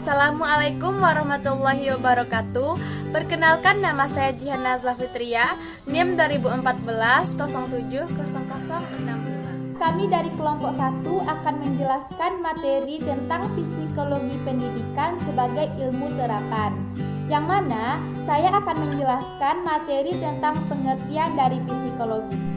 Assalamualaikum warahmatullahi wabarakatuh. Perkenalkan, nama saya Jihan Nazla Fitria, NIM 2014 070065. Kami dari kelompok 1 akan menjelaskan materi tentang psikologi pendidikan sebagai ilmu terapan. Yang mana saya akan menjelaskan materi tentang pengertian dari psikologi.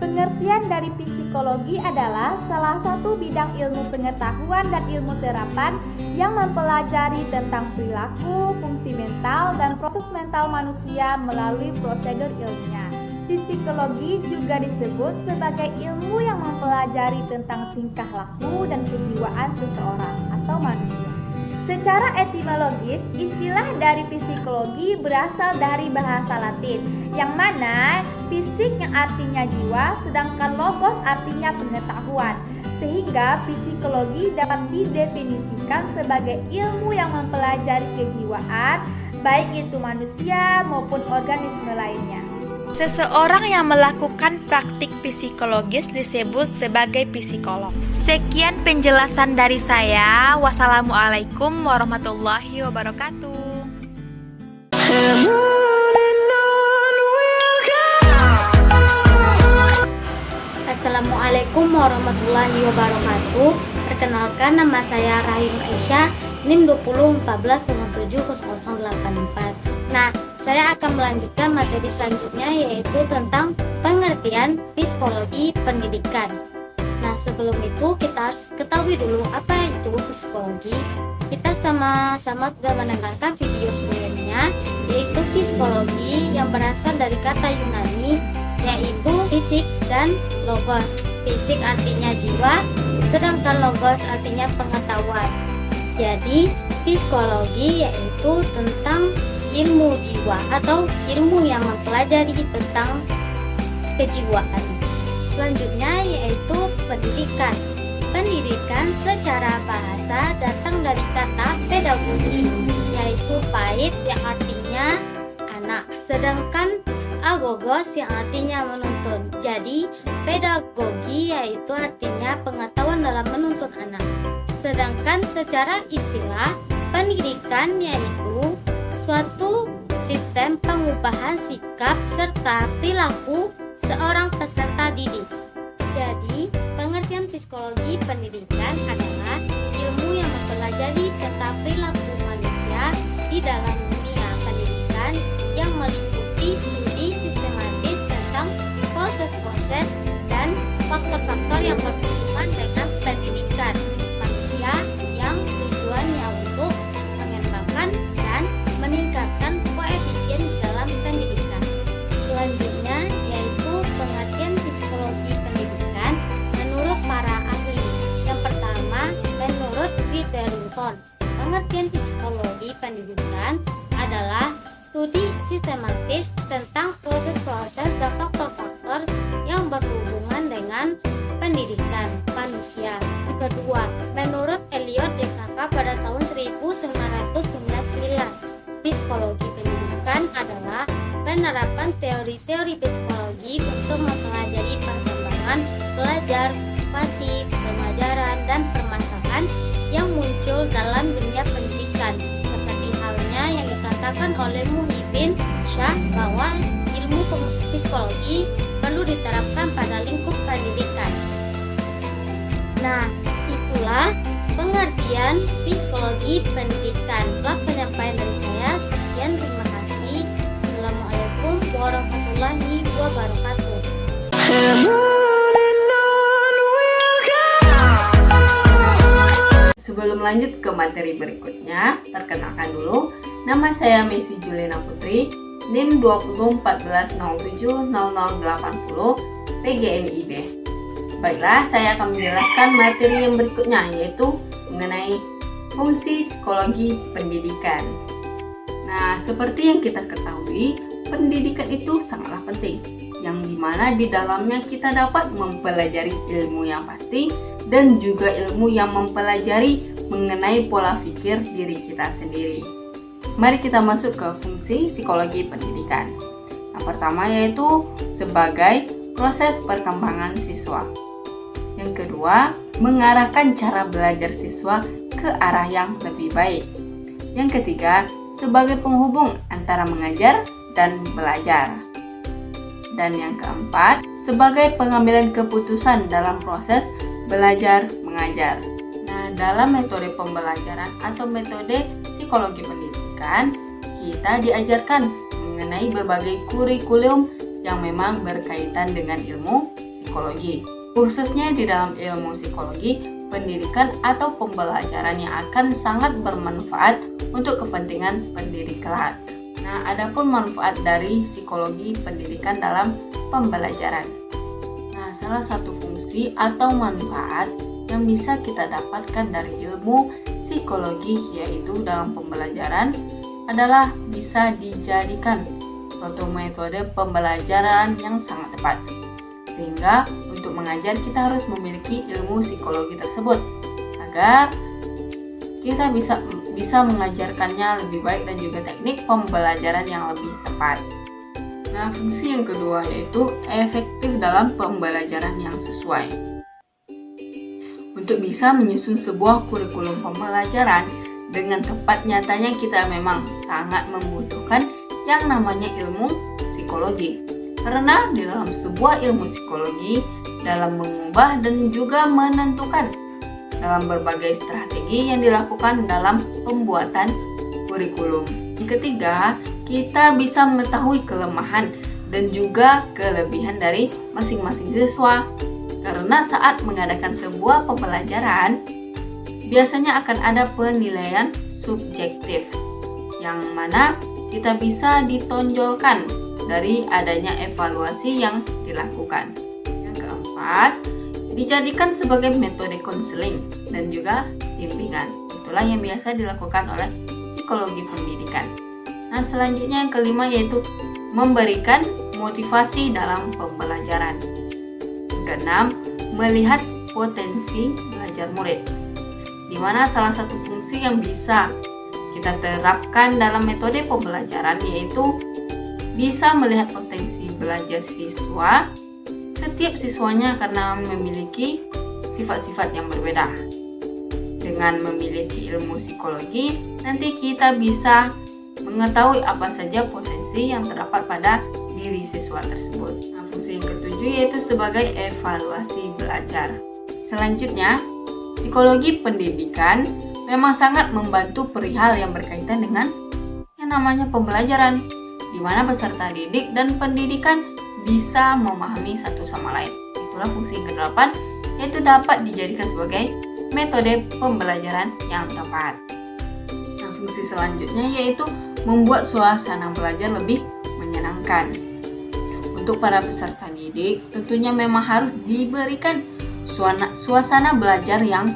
Pengertian dari psikologi adalah salah satu bidang ilmu pengetahuan dan ilmu terapan yang mempelajari tentang perilaku, fungsi mental, dan proses mental manusia melalui prosedur ilmiah. Psikologi juga disebut sebagai ilmu yang mempelajari tentang tingkah laku dan kejiwaan seseorang atau manusia. Secara etimologis, istilah dari psikologi berasal dari bahasa Latin, yang mana fisik yang artinya jiwa, sedangkan logos artinya pengetahuan. Sehingga psikologi dapat didefinisikan sebagai ilmu yang mempelajari kejiwaan, baik itu manusia maupun organisme lainnya. Seseorang yang melakukan praktik psikologis disebut sebagai psikolog. Sekian penjelasan dari saya. Wassalamualaikum warahmatullahi wabarakatuh. Assalamualaikum warahmatullahi wabarakatuh. Perkenalkan, nama saya Rahim Aisyah, NIM 2014070084. Nah, saya akan melanjutkan materi selanjutnya, yaitu tentang pengertian psikologi pendidikan. Nah, sebelum itu kita harus ketahui dulu apa itu psikologi. Kita sama-sama sudah mendengarkan video sebelumnya, yaitu psikologi yang berasal dari kata Yunani, yaitu fisik dan logos. Fisik artinya jiwa, sedangkan logos artinya pengetahuan. Jadi, psikologi yaitu tentang ilmu jiwa atau ilmu yang mempelajari tentang kejiwaan. Selanjutnya yaitu pendidikan. Pendidikan secara bahasa datang dari kata pedagogi, yaitu pait yang artinya anak, sedangkan agogos yang artinya menuntun. Jadi pedagogi yaitu artinya pengetahuan dalam menuntun anak. Sedangkan secara istilah, pendidikan yaitu suatu sistem pengubahan sikap serta perilaku seorang peserta didik. Jadi, pengertian psikologi pendidikan adalah ilmu yang mempelajari tentang perilaku manusia di dalam dunia pendidikan yang meliputi studi sistematis tentang proses-proses dan faktor-faktor yang berhubungan dengan pendidikan manusia yang tujuannya untuk mengembangkan dan meningkatkan koefisien di dalam pendidikan. Selanjutnya yaitu pengertian psikologi pendidikan menurut para ahli. Yang pertama, menurut Witherington, pengertian psikologi pendidikan adalah studi sistematis tentang proses-proses dan faktor-faktor yang berhubungan dengan pendidikan manusia. Yang kedua, menurut Eliot DKK pada tahun 1999, psikologi pendidikan adalah penerapan teori-teori psikologi untuk mempelajari perkembangan belajar, pasif, pengajaran, dan permasalahan yang muncul dalam dunia pendidikan. Seperti halnya yang dikatakan oleh Muhyiddin Shah bahwa ilmu psikologi perlu diterapkan pada lingkup pendidikan. Nah, itulah pengertian psikologi pendidikan. Telah penyampaian dari saya. Sekian, terima kasih. Assalamualaikum warahmatullahi wabarakatuh. Sebelum lanjut ke materi berikutnya, perkenalkan dulu, nama saya Messi Juliana Putri, NIM 2014070080 PGMIB. Baiklah, saya akan menjelaskan materi yang berikutnya, yaitu mengenai fungsi psikologi pendidikan. Nah, seperti yang kita ketahui, pendidikan itu sangatlah penting, yang dimana di dalamnya kita dapat mempelajari ilmu yang pasti dan juga ilmu yang mempelajari mengenai pola pikir diri kita sendiri. Mari kita masuk ke fungsi psikologi pendidikan. Yang pertama yaitu sebagai proses perkembangan siswa. Yang kedua, mengarahkan cara belajar siswa ke arah yang lebih baik. Yang ketiga, sebagai penghubung antara mengajar dan belajar. Dan yang keempat, sebagai pengambilan keputusan dalam proses belajar mengajar. Nah, dalam metode pembelajaran atau metode psikologi pendidikan, kita diajarkan mengenai berbagai kurikulum yang memang berkaitan dengan ilmu psikologi. Khususnya di dalam ilmu psikologi pendidikan atau pembelajaran yang akan sangat bermanfaat untuk kepentingan pendidik kelak. Nah, adapun manfaat dari psikologi pendidikan dalam pembelajaran. Nah, salah satu fungsi atau manfaat yang bisa kita dapatkan dari ilmu psikologi yaitu dalam pembelajaran adalah bisa dijadikan suatu metode pembelajaran yang sangat tepat. Sehingga untuk mengajar kita harus memiliki ilmu psikologi tersebut agar kita bisa mengajarkannya lebih baik dan juga teknik pembelajaran yang lebih tepat. Nah, fungsi yang kedua yaitu efektif dalam pembelajaran yang sesuai. Untuk bisa menyusun sebuah kurikulum pembelajaran dengan tepat, nyatanya kita memang sangat membutuhkan yang namanya ilmu psikologi. Karena di dalam sebuah ilmu psikologi dalam mengubah dan juga menentukan dalam berbagai strategi yang dilakukan dalam pembuatan kurikulum. Yang ketiga, kita bisa mengetahui kelemahan dan juga kelebihan dari masing-masing siswa. Karena saat mengadakan sebuah pembelajaran, biasanya akan ada penilaian subjektif yang mana kita bisa ditonjolkan dari adanya evaluasi yang dilakukan. Yang keempat, dijadikan sebagai metode konseling dan juga bimbingan. Itulah yang biasa dilakukan oleh psikologi pendidikan. Nah, selanjutnya yang kelima yaitu memberikan motivasi dalam pembelajaran. Yang keenam, melihat potensi belajar murid. Di mana salah satu fungsi yang bisa kita terapkan dalam metode pembelajaran yaitu bisa melihat potensi belajar siswa. Setiap siswanya karena memiliki sifat-sifat yang berbeda. Dengan memiliki ilmu psikologi, nanti kita bisa mengetahui apa saja potensi yang terdapat pada diri siswa tersebut. Nah, fungsi yang ketujuh yaitu sebagai evaluasi belajar. Selanjutnya, psikologi pendidikan memang sangat membantu perihal yang berkaitan dengan yang namanya pembelajaran, di mana peserta didik dan pendidikan bisa memahami satu sama lain. Itulah fungsi yang ke-8, yaitu dapat dijadikan sebagai metode pembelajaran yang tepat. Nah, fungsi selanjutnya yaitu membuat suasana belajar lebih menyenangkan. Untuk para peserta didik, tentunya memang harus diberikan suasana belajar yang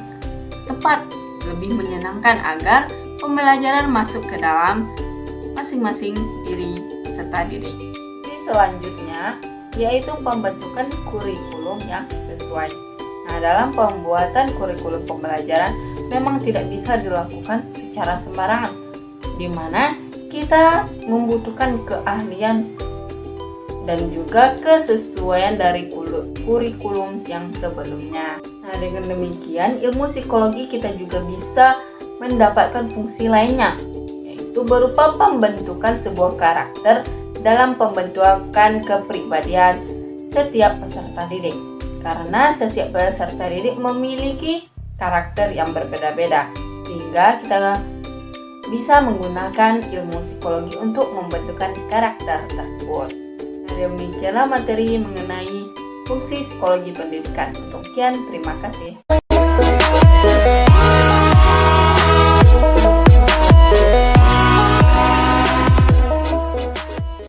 tepat, lebih menyenangkan agar pembelajaran masuk ke dalam masing-masing diri peserta didik. Selanjutnya yaitu pembentukan kurikulum yang sesuai. Nah, dalam pembuatan kurikulum pembelajaran memang tidak bisa dilakukan secara sembarangan, di mana kita membutuhkan keahlian dan juga kesesuaian dari kurikulum yang sebelumnya. Nah, dengan demikian ilmu psikologi kita juga bisa mendapatkan fungsi lainnya, yaitu berupa pembentukan sebuah karakter dalam pembentukan kepribadian setiap peserta didik. Karena setiap peserta didik memiliki karakter yang berbeda-beda, sehingga kita bisa menggunakan ilmu psikologi untuk membentukkan karakter tersebut. Nah, demikianlah materi mengenai fungsi psikologi pendidikan. Untuk sekian, terima kasih.